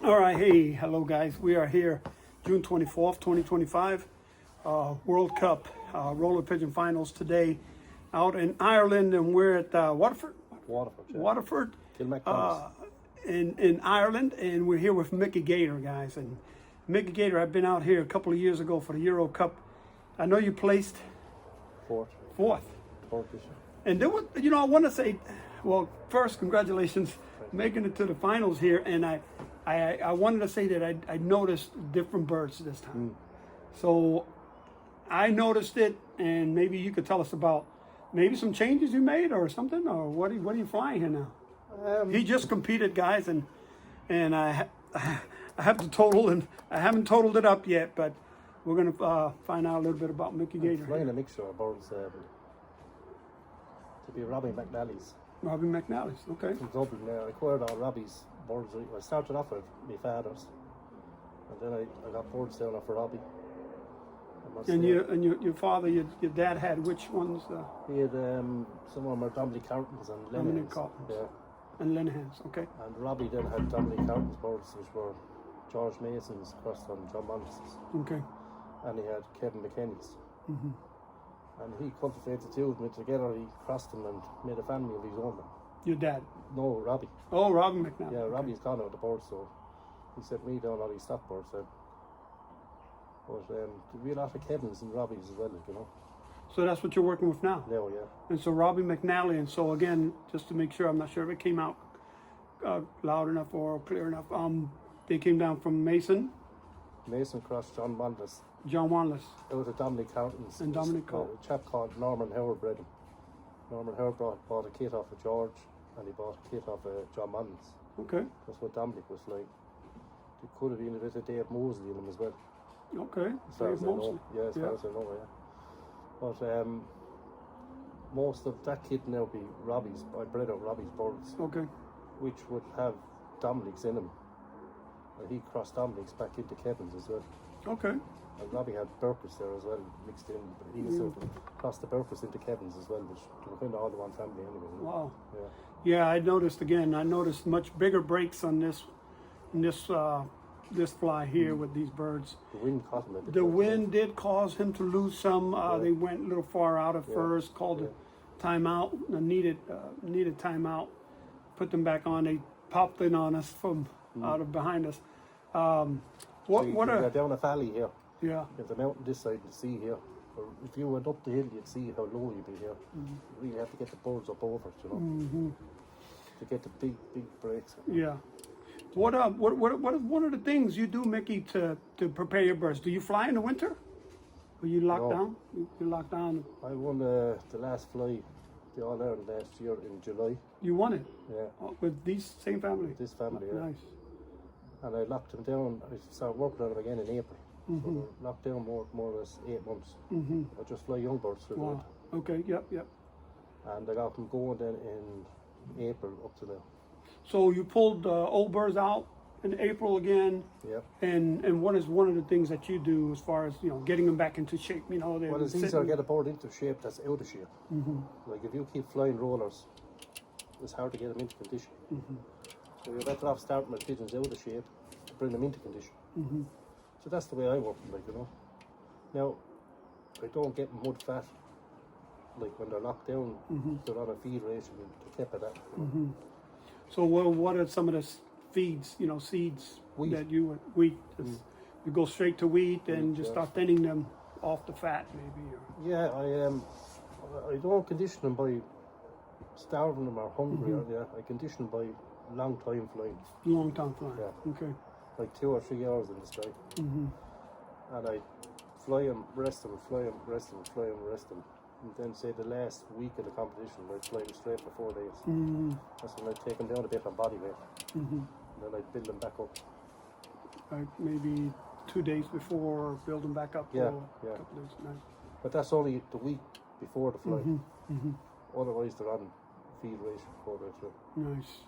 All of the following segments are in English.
All right, hey, hello guys. We are here June 24th, 2025, World Cup Roller Pigeon Finals today out in Ireland, and we're at Waterford, Yeah. Waterford Kilmacdonald's. in Ireland, and we're here with Mickey Gator, guys. And Mickey Gator, I've been out here a couple of years ago for the Euro Cup. I know you placed Fourth. fourth. This year. And there was, I want to say, well, first, congratulations making it to the finals here. And I wanted to say that I noticed different birds this time. So I noticed it, and maybe you could tell us about maybe some changes you made or something, or what are you flying here now? He just competed, guys, and I have the total, and I haven't totaled it up yet, but we're gonna find out a little bit about Mickey Gator. Flying a mixture of birds to be Robbie McNally's. Robbie McNally's, okay. From Dublin there. I acquired all Robbie's birds. I started off with my father's, and then I got birds down for Robbie. And your father, your dad had which ones? He had some of them are Dominic Cartons and Dominic Lenahans. Cartons. Yeah. And Linehans, okay. And Robbie then had Dominic Cartons birds, which were George Mason's crossed on John Montes. Okay. And he had Kevin McKenny's. And he cultivated the two of them together. He crossed them and made a family of his own. Your dad? No, Robbie. Oh, Robbie McNally. Yeah, okay. Robbie's gone out of the board, so he sent me down all these stock birds then. But there'll be a lot of Kevins and Robbies as well, So that's what you're working with now? No, yeah. And so Robbie McNally, and so again, just to make sure, I'm not sure if it came out loud enough or clear enough, they came down from Mason crossed John Montes. John Wanless. It was a Dominic Cartons. And Dominic Cartons. A chap called Norman Howard bred him. Norman Howard bought a kit off of George, and he bought a kit off of John Montes. Okay. That's what Dominic was like. There could have been a bit of Dave Mosley in him as well. Okay. As far as I know. Yeah, as far Yeah. as I know, yeah. But most of that kit now be Robbie's. I bred out Robbie's birds, Okay. which would have Dominic's in them. And he crossed Dominic's back into Kevin's as well. Okay. And Robbie had Burkus there as well, mixed in. But he sort of crossed the Burkus into Kevin's as well, which they were kind of all the one family anyway. Wow. Yeah. Yeah, I noticed much bigger breaks on this fly here with these birds. The wind caught him a bit. The wind did cause him to lose some. They went a little far out at Yeah. first, called a timeout, needed timeout, put them back on. They popped in on us from out of behind us. They're down a valley here. Yeah. You have the mountain this side and the sea here. Or if you went up the hill, you'd see how low you'd be here. You really have to get the birds up over it, to get the big breaks. Yeah. What is one of the things you do, Mickey, to prepare your birds? Do you fly in the winter? Or you lock down? You lock down. I won the last fly, the All Ireland last year in July. You won it? Yeah. With these same family? This family, yeah. Nice. And I locked them down. I started working on them again in April. So they're locked down more or less 8 months. I just fly young birds through the winter. Okay, yep. And I got them going then in April up to now. So you pulled old birds out in April again. Yeah. And what is one of the things that you do as far as getting them back into shape? Well, it's easier to get a bird into shape that's out of shape. Like if you keep flying rollers, it's hard to get them into condition. So you're better off starting with pigeons out of shape to bring them into condition. So that's the way I work them, Now, I don't get mud fat. Like when they're locked down, they're on a feed ration to keep it at. So what are some of the feeds, seeds Wheat. that you wheat? You go straight to wheat and just start thinning them off the fat, maybe. Or... Yeah, I don't condition them by starving them or hungry. I condition them by long time flying. Long time flying. Yeah. Okay. Like 2 or 3 hours in the sky. And I fly them, rest them, fly them, rest them, fly them, rest them. And then say the last week of the competition, I fly them straight for 4 days. That's when I take them down a bit on body weight. And then I build them back up. Like maybe 2 days before, build them back up. Yeah, for yeah. A couple days. Nice. But that's only the week before the flight. Otherwise, they're on feed ration 4 days through. Nice.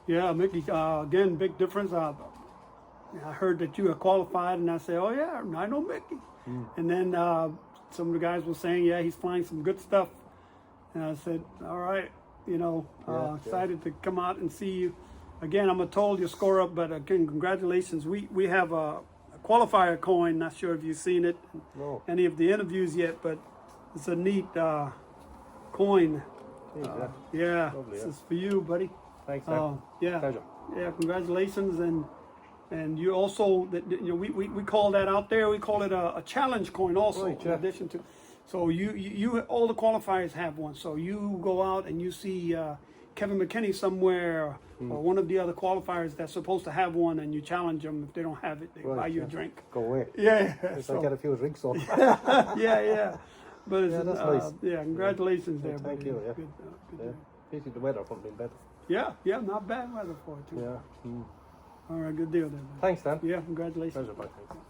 Yeah, Mickey, again, big difference. I heard that you are qualified, and I said, oh, yeah, I know Mickey. And then some of the guys were saying, yeah, he's flying some good stuff. And I said, all right, excited to come out and see you. again, I'm told you score up, but again, congratulations. We have a qualifier coin. Not sure if you've seen it, No. any of the interviews yet, but it's a neat coin. Yeah, Lovely, this yeah. is for you, buddy. Thanks, man. Yeah, Pleasure. yeah, congratulations, and you also, we call that out there. We call it a challenge coin, also, Right, in yeah. addition to. So you all the qualifiers have one. So you go out and you see Kevin McKinney somewhere, or one of the other qualifiers that's supposed to have one, and you challenge them. If they don't have it, they Right, buy you a yeah. drink. Go away. Yeah, Yes, I get a few drinks on. yeah. But it's, Yeah, that's nice. Yeah, congratulations Yeah, there, thank buddy. you, yeah. Good, good Yeah. job. Pity the weather couldn't be better. Yeah, not bad weather for it too. Yeah. All right, good deal there, man. Thanks, Dan. Yeah, congratulations. Pleasure, bye. Thanks.